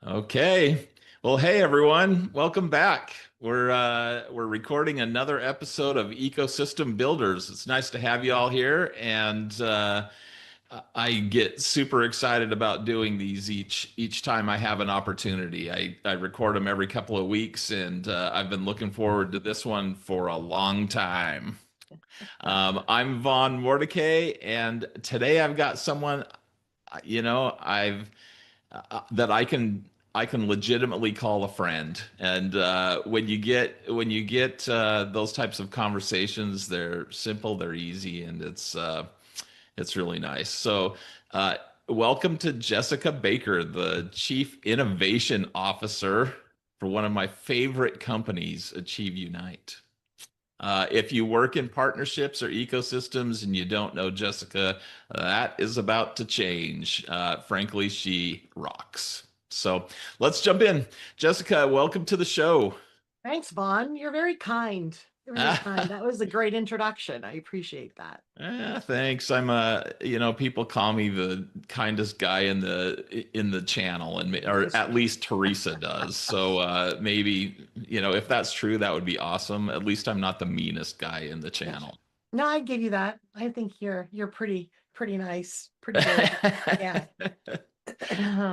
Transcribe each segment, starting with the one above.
Okay. Well, hey everyone, welcome back. We're recording another episode of Ecosystem Builders. It's nice to have you all here, and I get super excited about doing these each time I have an opportunity. I record them every couple of weeks, and I've been looking forward to this one for a long time. I'm Vaughn Mordecai, and today I've got someone, I've that I can legitimately call a friend. And when you get those types of conversations, they're simple, they're easy, and it's really nice. So, welcome to Jessica Baker, the Chief Innovation Officer for one of my favorite companies, AchieveUnite. If you work in partnerships or ecosystems and you don't know Jessica, that is about to change. Frankly, she rocks. So let's jump in. Jessica, welcome to the show. Thanks, Vaughn. You're very kind. You're very kind. That was a great introduction. I appreciate that. Thanks. People call me the kindest guy in the channel, That or is at true. least Teresa does. So maybe, if that's true, that would be awesome. At least I'm not the meanest guy in the Yeah. channel. No, I give you that. I think you're pretty nice, pretty good. Yeah.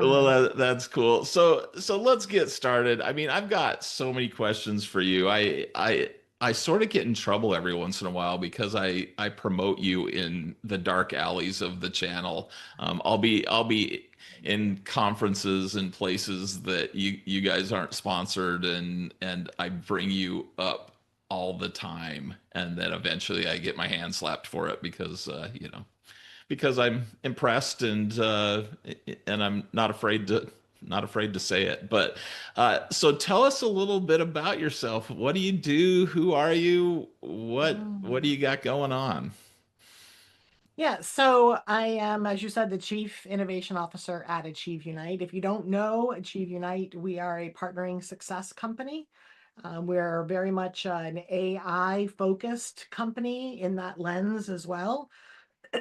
Well, that's cool. So let's get started. I mean, I've got so many questions for you. I sort of get in trouble every once in a while because I promote you in the dark alleys of the channel. I'll be in conferences and places that you guys aren't sponsored, and I bring you up all the time, and then eventually I get my hand slapped for it because I'm impressed, and I'm not afraid to say it. But so tell us a little bit about yourself. What do you do? Who are you? What do Mm. you got going on? Yeah, so I am, as you said, the Chief Innovation Officer at AchieveUnite. If you don't know AchieveUnite, we are a partnering success company. We're very much an AI focused company in that lens as well.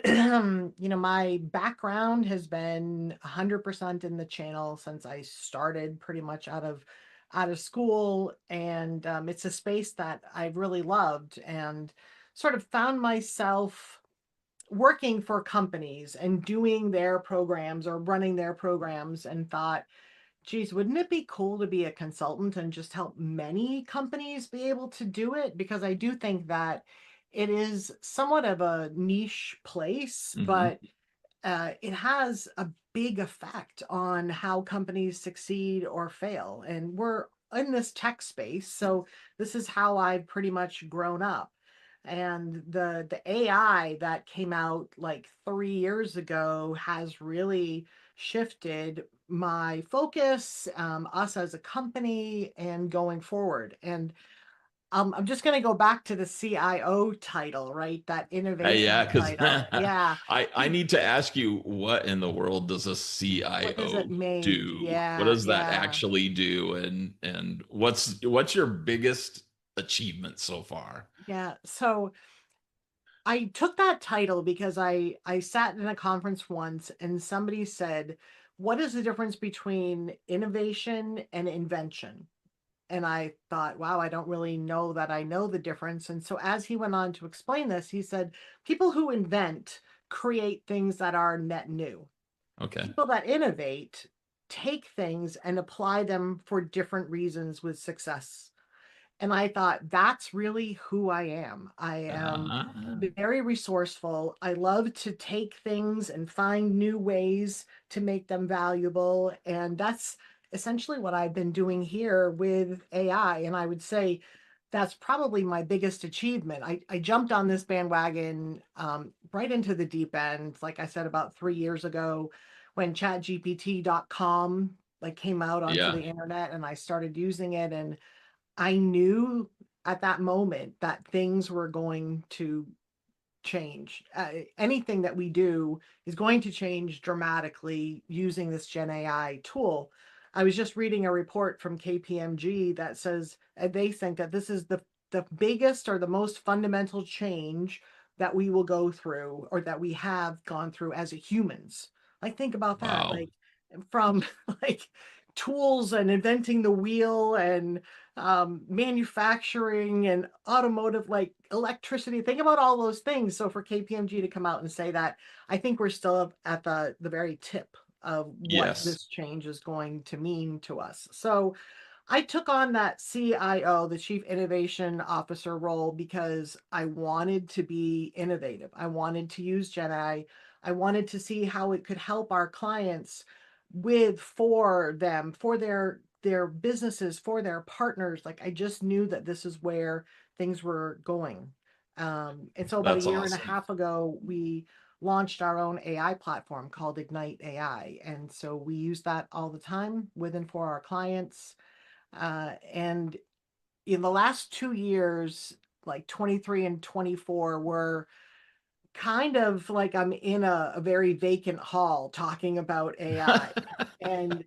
My background has been 100% in the channel since I started pretty much out of school, and it's a space that I've really loved and sort of found myself working for companies and doing their programs or running their programs and thought, geez, wouldn't it be cool to be a consultant and just help many companies be able to do it? Because I do think that it is somewhat of a niche place, Hmm. but it has a big effect on how companies succeed or fail. And we're in this tech space, so this is how I've pretty much grown up. And the AI that came out like 3 years ago has really shifted my focus, us as a company, and going forward. And I'm just going to go back to the CIO title, right? That Yeah, innovation because title. Yeah. I need to ask you, what in the world does a What does CIO it mean? do? What Yeah, does that yeah, actually do? And what's your biggest achievement so far? yeah. So I took that title because I sat in a conference once and somebody said, "What is the difference between innovation and invention?" And I thought, wow, I don't really know that I know the difference. And so as he went on to explain this, he said, people who invent create things that are net new. Okay. People that innovate take things and apply them for different reasons with success. And I thought, that's really who I am. I am Uh, very resourceful. I love to take things and find new ways to make them valuable. And that's essentially what I've been doing here with AI. And I would say that's probably my biggest achievement. I jumped on this bandwagon right into the deep end, like I said, about 3 years ago when chatgpt.com like came out onto yeah. the internet, and I started using it. And I knew at that moment that things were going to change. Anything that we do is going to change dramatically using this Gen AI tool. I was just reading a report from KPMG that says they think that this is the biggest or the most fundamental change that we will go through or that we have gone through as humans. Like think about that. Wow. Like from like tools and inventing the wheel and manufacturing and automotive, like electricity. Think about all those things. So for KPMG to come out and say that, I think we're still at the very tip of what Yes, this change is going to mean to us. So I took on that CIO, the Chief Innovation Officer role, because I wanted to be innovative. I wanted to use Gen AI. I wanted to see how it could help our clients with, for them, for their businesses, for their partners. Like I just knew that this is where things were going. And so about a that's year and a awesome. half ago, we launched our own AI platform called Ignite AI. And so we use that all the time with and for our clients. And in the last 2 years, like 23 and 24, were kind of like I'm in a very vacant hall talking about AI. And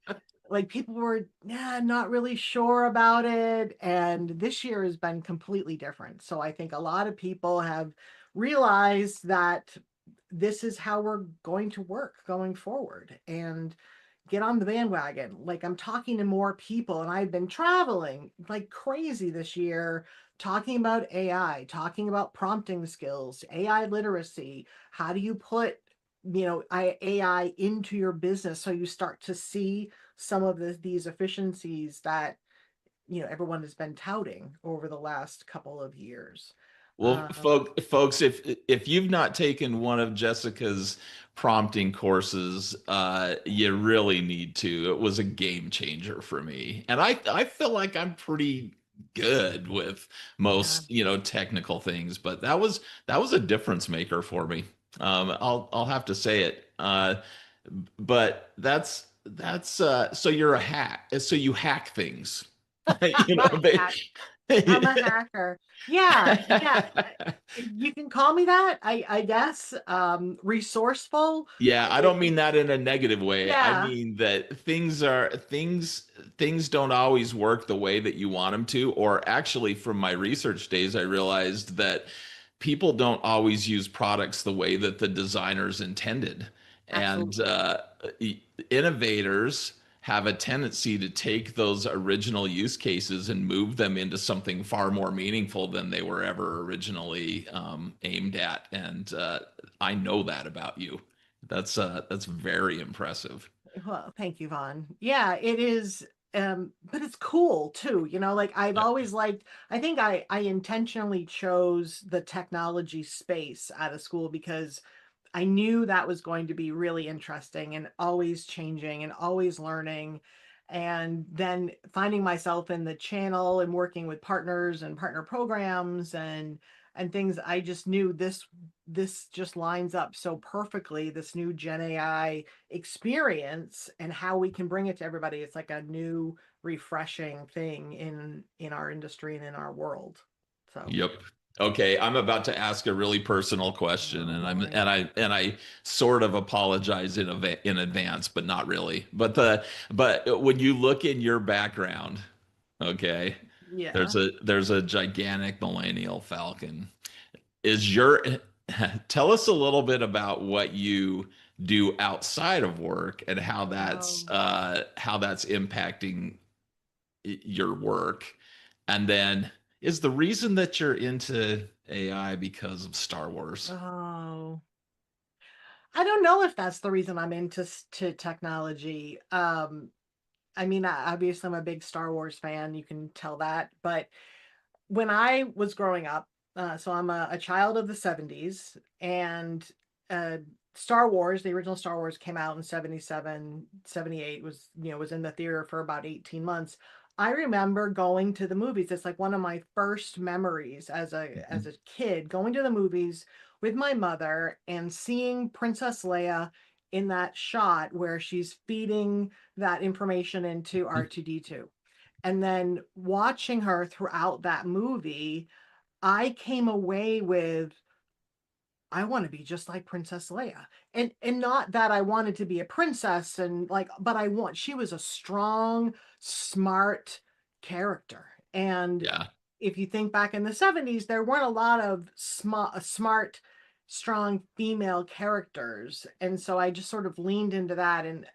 like people were not really sure about it. And this year has been completely different. So I think a lot of people have realized that this is how we're going to work going forward. And get on the bandwagon. Like I'm talking to more people, and I've been traveling like crazy this year, talking about AI, talking about prompting skills, AI literacy. How do you put, AI into your business so you start to see some of these efficiencies that, everyone has been touting over the last couple of years. Well, Um, folks, if you've not taken one of Jessica's prompting courses, you really need to. It was a game changer for me, and I feel like I'm pretty good with yeah, most, technical things, but that was a difference maker for me. I'll have to say it. But so you're a hack, so you hack things, you I'm know. a hack. I'm a hacker. Yeah, yeah. You can call me that, I guess. Resourceful. Yeah, I don't mean It- that in a negative way. I yeah, mean that things don't always work the way that you want them to. Or actually, from my research days, I realized that people don't always use products the way that the designers intended. And absolutely. innovators have a tendency to take those original use cases and move them into something far more meaningful than they were ever originally aimed at. And I know that about you. That's very impressive. Well, thank you, Vaughn. Yeah, it is. But it's cool too, like I've Yeah. always liked, I think I intentionally chose the technology space out of school because I knew that was going to be really interesting and always changing and always learning. And then finding myself in the channel and working with partners and partner programs and things, I just knew this just lines up so perfectly, this new Gen AI experience and how we can bring it to everybody. It's like a new refreshing thing in our industry and in our world. So, Yep. Okay, I'm about to ask a really personal question, oh and I'm boy. and I sort of apologize in advance, but not really. But when you look in your background, okay, Yeah. there's a gigantic millennial falcon. Is your Tell us a little bit about what you do outside of work and Oh. how that's impacting your work. And then is the reason that you're into AI because of Star Wars? Oh. I don't know if that's the reason I'm into to technology. I mean, obviously I'm a big Star Wars fan, you can tell that, but when I was growing up, so I'm a child of the 70s, and uh, Star Wars, the original Star Wars came out in 77, 78, was in the theater for about 18 months. I remember going to the movies. It's like one of my first memories as a kid, going to the movies with my mother and seeing Princess Leia in that shot where she's feeding that information into R2D2, and then watching her throughout that movie, I came away with, I want to be just like Princess Leia. And not that I wanted to be a princess and like, but she was a strong, smart character. And Yeah. if you think back in the 70s, there weren't a lot of smart, strong female characters. And so I just sort of leaned into that. And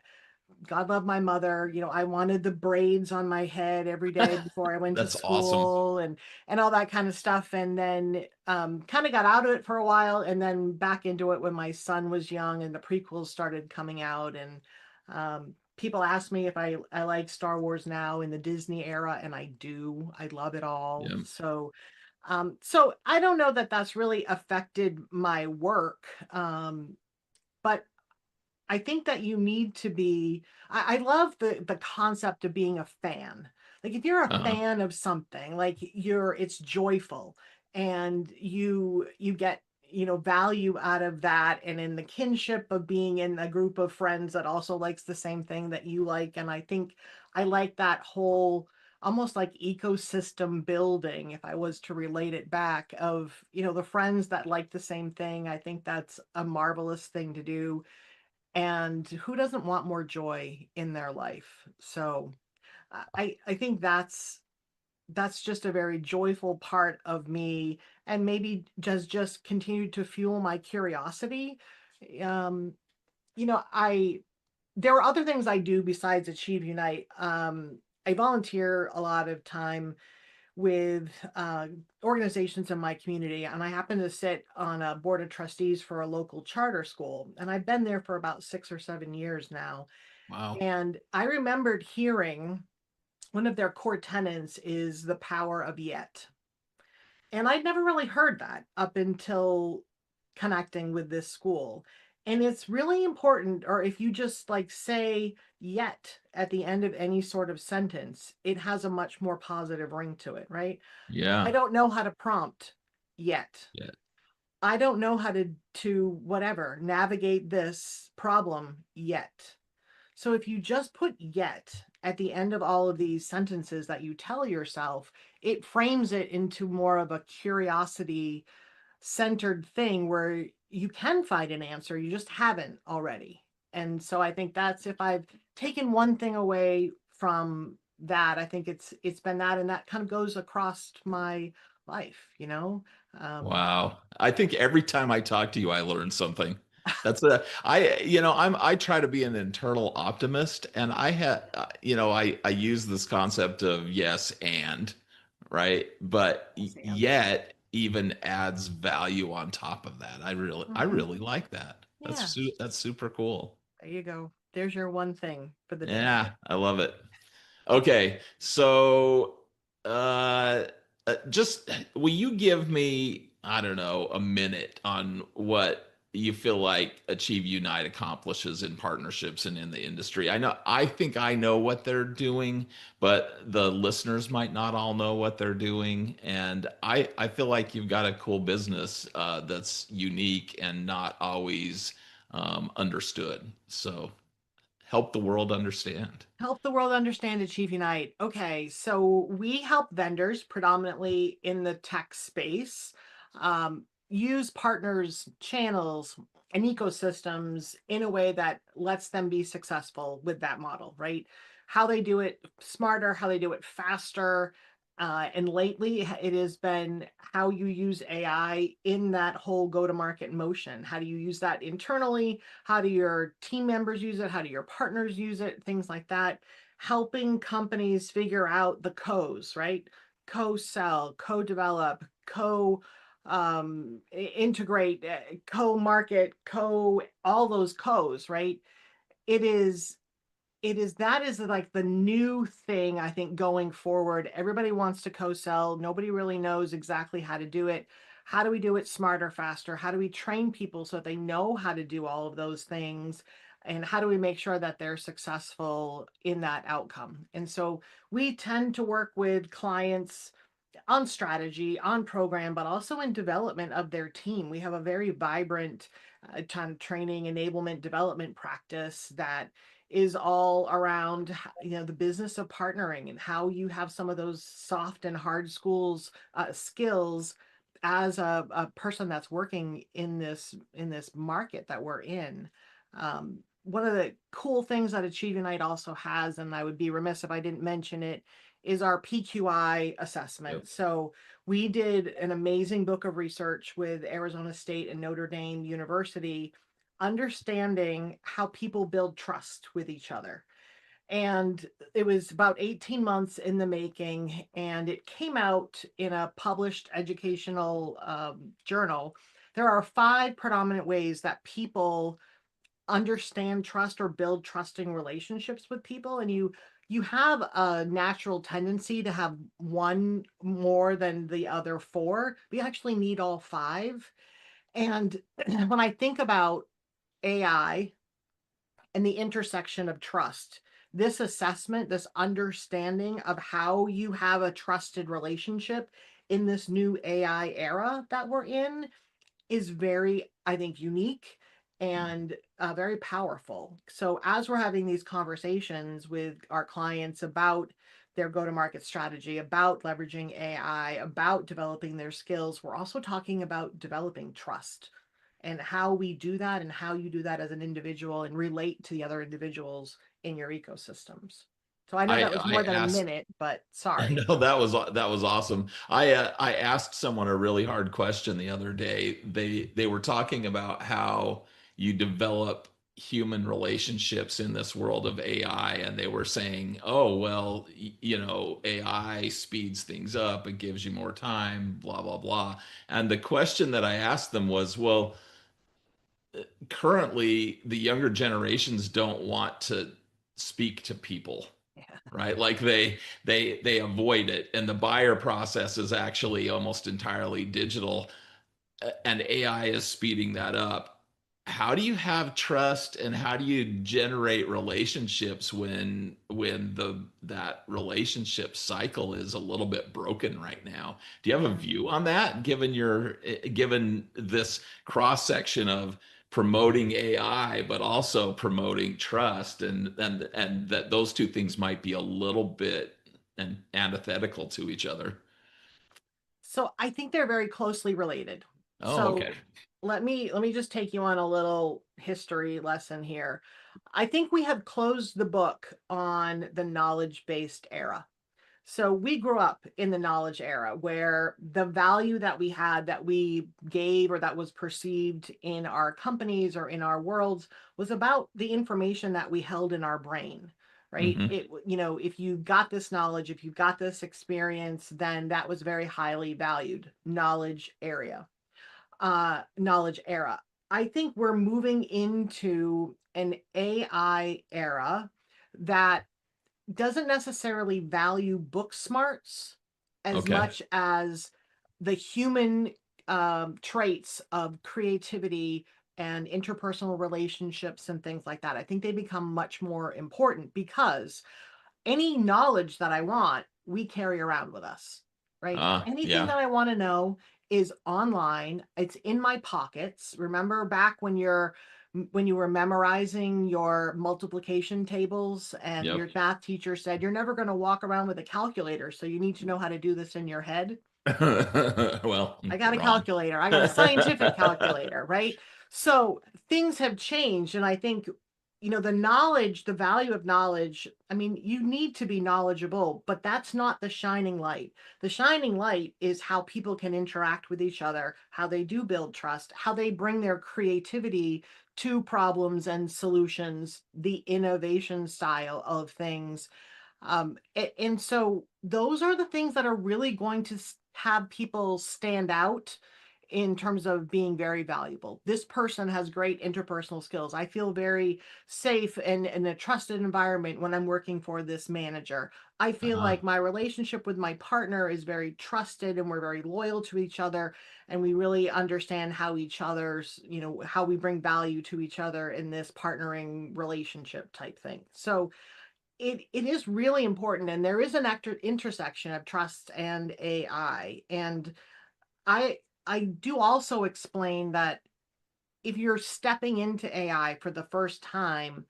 God love my mother, I wanted the braids on my head every day before I went to That's awesome. school and all that kind of stuff. And then kind of got out of it for a while and then back into it when my son was young and the prequels started coming out. And people ask me if I like Star Wars now in the Disney era, and I do. I love it all. Yeah. So I don't know that that's really affected my work. But I think that you need to be I love the concept of being a fan. Like if you're a Uh-huh. fan of something, like it's joyful and you get, value out of that and in the kinship of being in a group of friends that also likes the same thing that you like. And I think I like that whole almost like ecosystem building, if I was to relate it back of, the friends that like the same thing. I think that's a marvelous thing to do, and who doesn't want more joy in their life? So I think that's just a very joyful part of me, and maybe just continue to fuel my curiosity. um I There are other things I do besides Achieve Unite. I volunteer a lot of time with organizations in my community. And I happen to sit on a board of trustees for a local charter school. And I've been there for about 6 or 7 years now. Wow. And I remembered hearing one of their core tenets is the power of yet. And I'd never really heard that up until connecting with this school. And it's really important, or if you just like say yet at the end of any sort of sentence, it has a much more positive ring to it, right? I Yeah. don't know how to prompt yet. Yeah. I don't know how to whatever navigate this problem yet. So if you just put yet at the end of all of these sentences that you tell yourself, it frames it into more of a curiosity centered thing where you can find an answer, you just haven't already. And so I think that's, if I've taken one thing away from that, I think it's been that, and that kind of goes across my life. Um, Wow. I think every time I talk to you, I learn something. That's a, I, you know, I try to be an internal optimist, and I use this concept of yes and, right? But and yet even adds value on top of that. I Mhm. really like that. Yeah, That's super cool. there you go. There's your one thing for the day. Yeah, I love it. Okay, so uh, just will you give me, I don't know, a minute on what you feel like Achieve Unite accomplishes in partnerships and in the industry? I think I know what they're doing, but the listeners might not all know what they're doing, and I feel like you've got a cool business that's unique and not always understood. So help the world understand. Help the world understand Achieve Unite. Okay, so we help vendors predominantly in the tech space use partners, channels, and ecosystems in a way that lets them be successful with that model, right? How they do it smarter, how they do it faster. And lately, it has been how you use AI in that whole go to market motion. How do you use that internally? How do your team members use it? How do your partners use it? Things like that. Helping companies figure out the co's, right? Co-sell, co-develop, integrate, co-market, all those co's, right? It is that is like the new thing, I think, going forward. Everybody wants to co-sell. Nobody really knows exactly how to do it. How do we do it smarter, faster? How do we train people so that they know how to do all of those things? And how do we make sure that they're successful in that outcome? And so we tend to work with clients on strategy, on program, but also in development of their team. We have a very vibrant kind of training, enablement, development practice that is all around the business of partnering and how you have some of those soft and hard skills as a person that's working in this market that we're in. One of the cool things that Achieve Unite also has, and I would be remiss if I didn't mention it, is our PQI Yep. assessment. So we did an amazing book of research with Arizona State and Notre Dame University understanding how people build trust with each other. And it was about 18 months in the making, and it came out in a published educational journal. There are 5 predominant ways that people understand trust or build trusting relationships with people, and you have a natural tendency to have one more than the other 4. We actually need all 5. And when I think about AI and the intersection of trust, this assessment, this understanding of how you have a trusted relationship in this new AI era that we're in is very, I think, unique and very powerful. So as we're having these conversations with our clients about their go-to-market strategy, about leveraging AI, about developing their skills, we're also talking about developing trust and how we do that and how you do that as an individual and relate to the other individuals in your ecosystems. So I know that was I more than a asked minute, but sorry. No, that was awesome. I asked someone a really hard question the other day. They were talking about how you develop human relationships in this world of AI, and they were saying, "Oh, well, you know, AI speeds things up, it gives you more time, blah blah blah." And the question that I asked them was, "Well, currently the younger generations don't want to speak to people, Yeah. right? Like they avoid it, and the buyer process is actually almost entirely digital, and AI is speeding that up. How do you have trust, and how do you generate relationships when the that relationship cycle is a little bit broken right now? Do you have a Yeah. view on that, given this cross section of promoting AI but also promoting trust, and that those two things might be a little bit antithetical to each other? So I think they're very closely related. Oh, So okay. let me just take you on a little history lesson here. I think we have closed the book on the knowledge-based era. So we grew up in the knowledge era where the value that we had, that we gave, or that was perceived in our companies or in our worlds was about the information that we held in our brain, right? Hmm. If you got this knowledge, if you got this experience, then that was very highly valued. Knowledge era. I think we're moving into an AI era that doesn't necessarily value book smarts as Okay. much as the human traits of creativity and interpersonal relationships and things like that. I think they become much more important because any knowledge that I want, we carry around with us, right? Anything Yeah. that I want to know is online. It's in my pockets. Remember back when you were memorizing your multiplication tables and Yep. your math teacher said you're never going to walk around with a calculator, so you need to know how to do this in your head. Well, I got a wrong. calculator. I got a scientific calculator, right? So things have changed. And I think, the knowledge, the value of knowledge, I mean, you need to be knowledgeable, but that's not the shining light. The shining light is how people can interact with each other, how they do build trust, how they bring their creativity to problems and solutions, the innovation style of things. And so those are the things that are really going to have people stand out in terms of being very valuable. This person has great interpersonal skills. I feel very safe and in a trusted environment when I'm working for this manager. I feel Uh, like my relationship with my partner is very trusted and we're very loyal to each other and we really understand how each other's, how we bring value to each other in this partnering relationship type thing. So it is really important, and there is an intersection of trust and AI. And I I do also explain that if you're stepping into AI for the first time,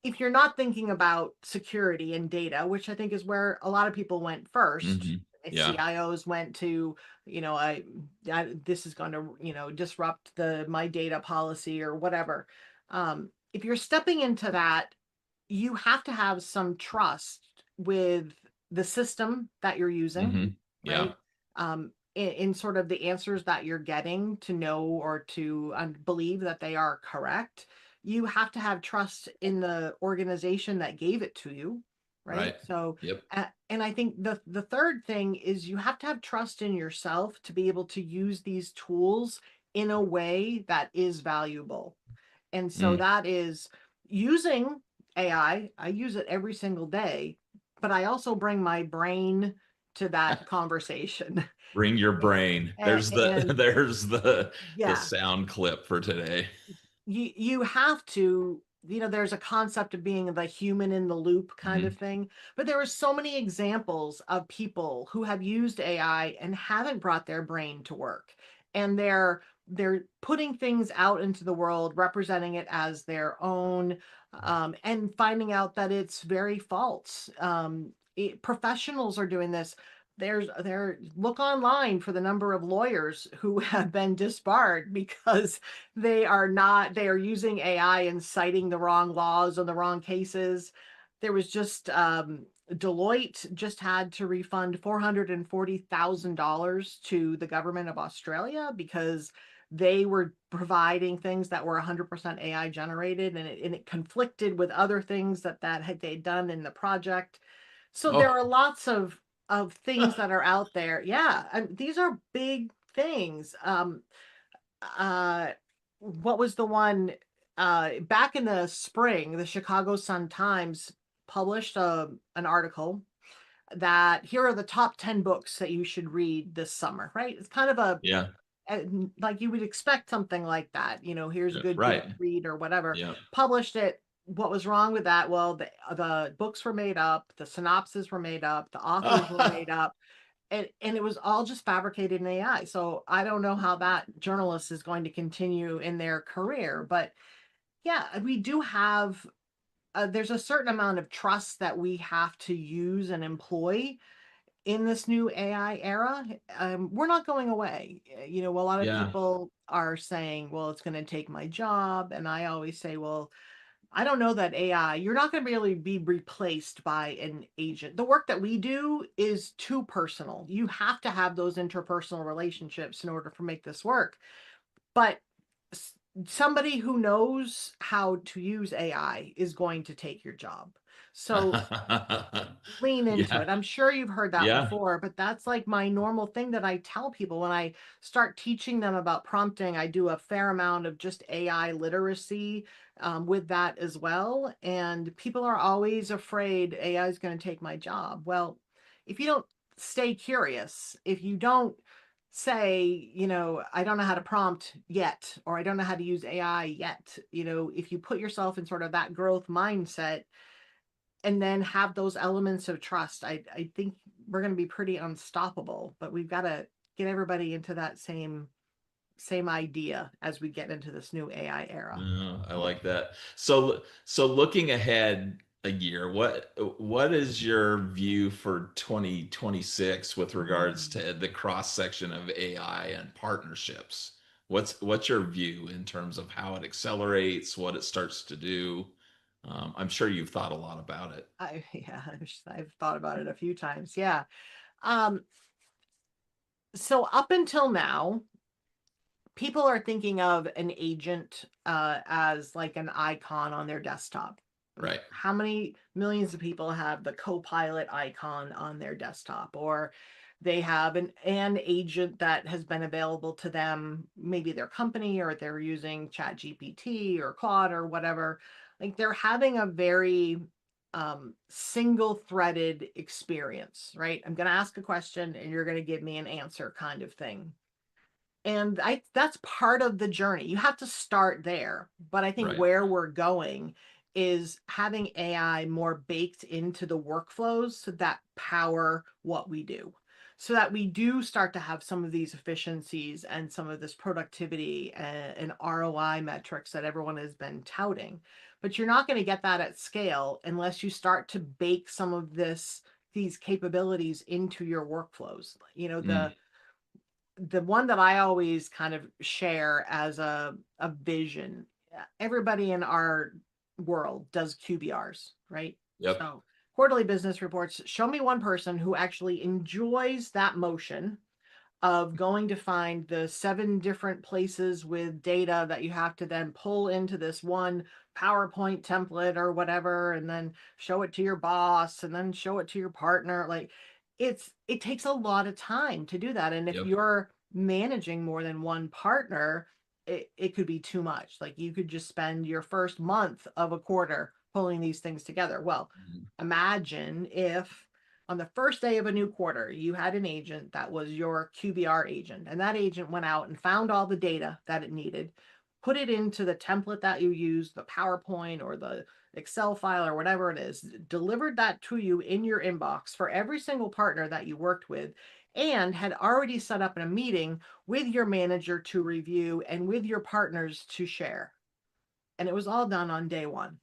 if you're not thinking about security and data, which I think is where a lot of people went first, mhm. Yeah. CIOs went to, this is going to, disrupt the my data policy or whatever. If you're stepping into that, you have to have some trust with the system that you're using, Hmm. Yeah. right? in sort of the answers that you're getting to know or to believe that they are correct, you have to have trust in the organization that gave it to you, right? Right. So, Yep. and I think the third thing is you have to have trust in yourself to be able to use these tools in a way that is valuable. And so Mm. that is using AI. I use it every single day, but I also bring my brain to that conversation. Bring your brain. There's the And there's the yeah, sound clip for today. you have to, there's a concept of being the human in the loop kind of Mhm. thing, but there are so many examples of people who have used AI and haven't brought their brain to work, and they're putting things out into the world, representing it as their own, and finding out that it's very false. Professionals are doing this. There, look online for the number of lawyers who have been disbarred because they are using AI and citing the wrong laws on the wrong cases. There was just Deloitte just had to refund $440,000 to the government of Australia because they were providing things that were 100% AI generated, and it conflicted with other things that had they'd done in the project. So there are Oh. lots of things that are out there. Yeah, these are big things. Uh what was the one back in the spring, the Chicago Sun-Times published an article that here are the top 10 books that you should read this summer, right? It's kind of Yeah. like you would expect something like that, here's a Yeah. good book Right. to read or whatever. Yeah. Published it. What was wrong with that? Well, the books were made up, the synopses were made up, the authors were made up, and it was all just fabricated in AI. So I don't know how that journalist is going to continue in their career, but yeah, we do have there's a certain amount of trust that we have to use and employ in this new AI era. We're not going away. A lot of Yeah. people are saying, well, it's going to take my job. And I always say, well, I don't know that AI, you're not going to really be replaced by an agent. The work that we do is too personal. You have to have those interpersonal relationships in order to make this work. But somebody who knows how to use AI is going to take your job. So lean into Yeah. it. I'm sure you've heard that Yeah. before, but that's like my normal thing that I tell people when I start teaching them about prompting. I do a fair amount of just AI literacy with that as well. And people are always afraid AI is going to take my job. Well, if you don't stay curious, if you don't say, I don't know how to prompt yet, or I don't know how to use AI yet, if you put yourself in sort of that growth mindset, and then have those elements of trust, I think we're going to be pretty unstoppable. But we've got to get everybody into that same idea as we get into this new AI era. Yeah, I like that. So looking ahead a year, what is your view for 2026 with regards Mm. to the cross section of AI and partnerships? What's your view in terms of how it accelerates, what it starts to do? I'm sure you've thought a lot about it. Yeah, I've thought about it a few times. Yeah. Um, so up until now, people are thinking of an agent as like an icon on their desktop. Right. How many millions of people have the Copilot icon on their desktop, or they have an agent that has been available to them, maybe their company, or they're using Chat GPT or Claude or whatever. Like they're having a very single threaded experience, right? I'm going to ask a question and you're going to give me an answer kind of thing. And that's part of the journey. You have to start there. But I think Right. where we're going is having AI more baked into the workflows that power what we do. So that we do start to have some of these efficiencies and some of this productivity and ROI metrics that everyone has been touting. But you're not going to get that at scale unless you start to bake some of these capabilities into your workflows. Mm, The one that I always kind of share as a vision. Everybody in our world does QBRs, right? yep. So quarterly business reports. Show me one person who actually enjoys that motion of going to find the 7 different places with data that you have to then pull into this one PowerPoint template or whatever, and then show it to your boss and then show it to your partner. Like it takes a lot of time to do that. And if Yep. you're managing more than one partner, it could be too much. Like you could just spend your first month of a quarter pulling these things together. Well, Mhm. imagine if on the first day of a new quarter, you had an agent that was your QBR agent, and that agent went out and found all the data that it needed, put it into the template that you use, the PowerPoint or the Excel file or whatever it is, delivered that to you in your inbox for every single partner that you worked with, and had already set up a meeting with your manager to review and with your partners to share. And it was all done on day one.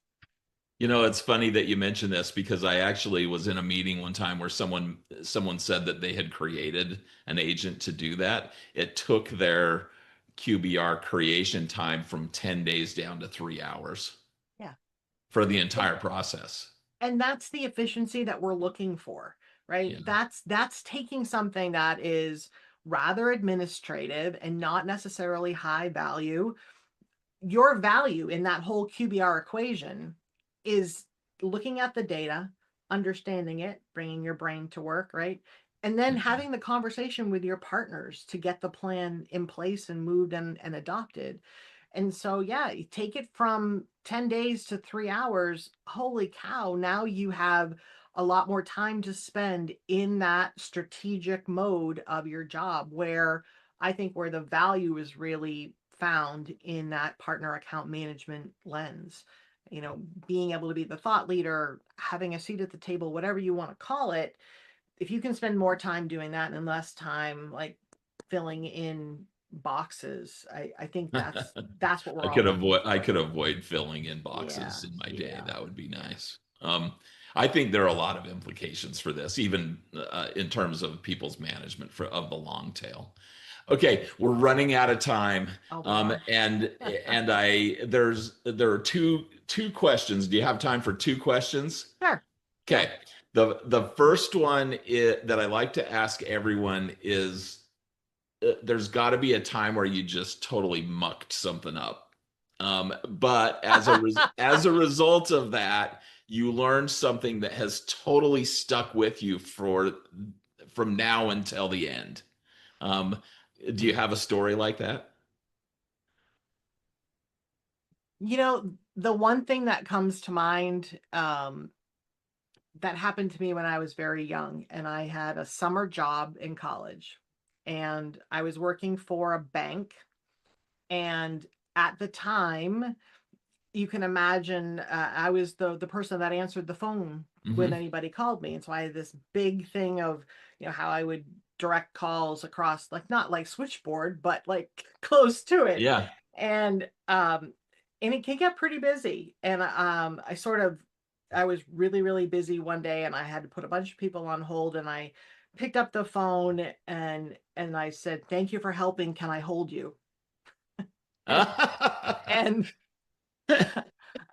It's funny that you mentioned this because I actually was in a meeting one time where someone said that they had created an agent to do that. It took their QBR creation time from 10 days down to 3 hours Yeah. for the entire process. And that's the efficiency that we're looking for, right? Yeah. That's taking something that is rather administrative and not necessarily high value. Your value in that whole QBR equation is looking at the data, understanding it, bringing your brain to work, right? And then Mhm. having the conversation with your partners to get the plan in place and moved and adopted. And so, yeah, you take it from 10 days to 3 hours. Holy cow. Now you have a lot more time to spend in that strategic mode of your job, where I think where the value is really found in that partner account management lens. Being able to be the thought leader, having a seat at the table, whatever you want to call it. If you can spend more time doing that and less time like filling in boxes, I think that's what we're all looking I for. could avoid filling in Yeah, boxes in my day. yeah, That would be yeah, nice. I think there are a lot of implications for this, even in terms of people's management of the long tail. Okay, we're running out of time. oh Um, gosh. and and I there are two questions. Do you have time for two questions? Sure. Yeah. Okay. The first one that I like to ask everyone is there's got to be a time where you just totally mucked something up. But as a result of that, you learned something that has totally stuck with you from now until the end. Um, do you have a story like that? The one thing that comes to mind, that happened to me when I was very young, and I had a summer job in college, and I was working for a bank. And at the time, you can imagine, I was the person that answered the phone when Hmm. anybody called me, and so I had this big thing of how I would direct calls across, like not like switchboard, but like close to it, Yeah. and it can get pretty busy. And I was really really busy one day, and I had to put a bunch of people on hold, and I picked up the phone and I said, "Thank you for helping. Can I hold you?" And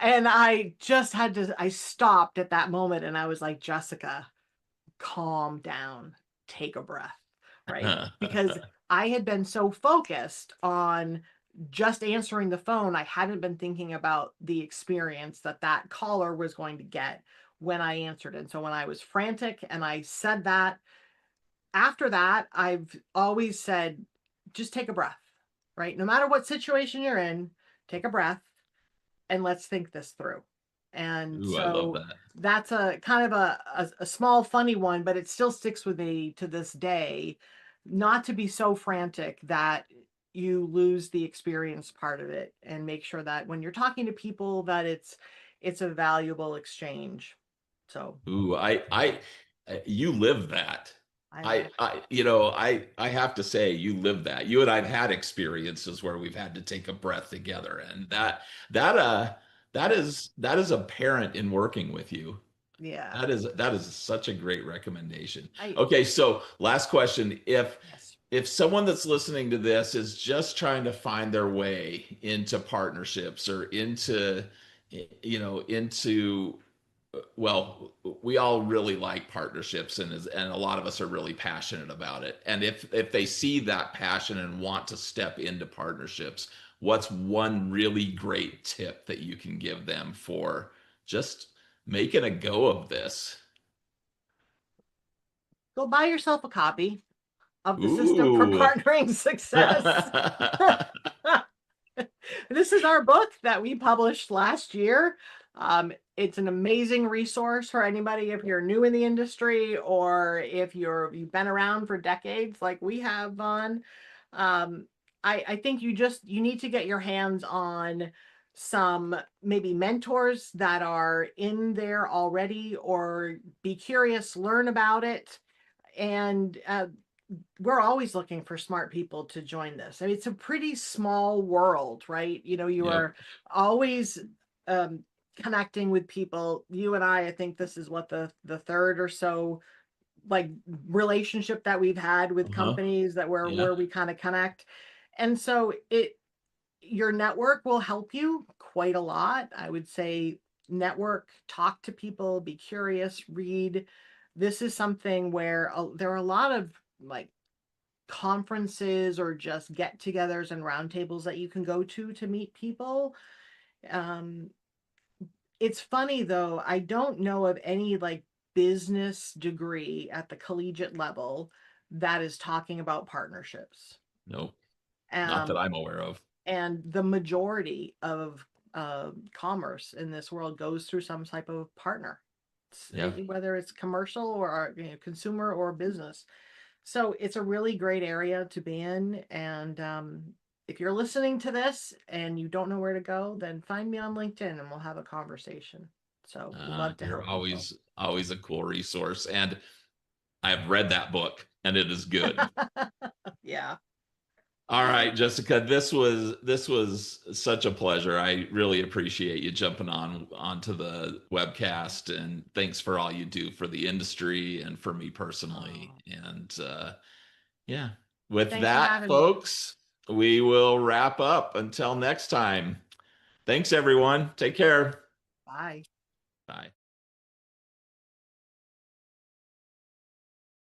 and I just had to, I stopped at that moment and I was like, Jessica, calm down, take a breath, right? Because I had been so focused on just answering the phone, I hadn't been thinking about the experience that that caller was going to get when I answered. And so when I was frantic and I said that, after that, I've always said, just take a breath, right? No matter what situation you're in, take a breath and let's think this through. And Ooh, I love so that. that's a kind of a small funny one, but it still sticks with me to this day, not to be so frantic that you lose the experience part of it, and make sure that when you're talking to people that it's a valuable exchange. So Ooh, you live that. I know. I have to say, you live that. You and I've had experiences where we've had to take a breath together, and that uh that is apparent in working with you. Yeah. That is such a great recommendation. I Okay, so last question. Yes. If someone that's listening to this is just trying to find their way into partnerships or into well, we all really like partnerships, and a lot of us are really passionate about it. And if they see that passion and want to step into partnerships, what's one really great tip that you can give them for just making a go of this? Go buy yourself a copy of the System for Ooh. Partnering Success. This is our book that we published last year. It's an amazing resource for anybody if you're new in the industry or if you've been around for decades like we have on. Um, I think you need to get your hands on some maybe mentors that are in there already, or be curious, learn about it, and we're always looking for smart people to join this. I mean, it's a pretty small world, right? You Yep. are always um, connecting with people. You and I think this is what the third or so like relationship that we've had with Uh-huh. companies that Yeah. where we kind of connect. And so your network will help you quite a lot. I would say network, talk to people, be curious, read. This is something where there are a lot of like conferences or just get-togethers and roundtables that you can go to meet people. Um, it's funny though, I don't know of any like business degree at the collegiate level that is talking about partnerships. Nope. Not that Um, I'm aware of. and the majority of commerce in this world goes through some type of partner, Yeah. whether it's commercial or consumer or business. So it's a really great area to be in. And if you're listening to this and you don't know where to go, then find me on LinkedIn and we'll have a conversation. So love to You're help people. always a cool resource. And I have read that book and it is good. Yeah. All right, Jessica, this was such a pleasure. I really appreciate you jumping onto the webcast, and thanks for all you do for the industry and for me personally. Oh, And yeah, with thanks for that, having me. folks, we will wrap up until next time. Thanks, everyone. Take care. Bye. Bye.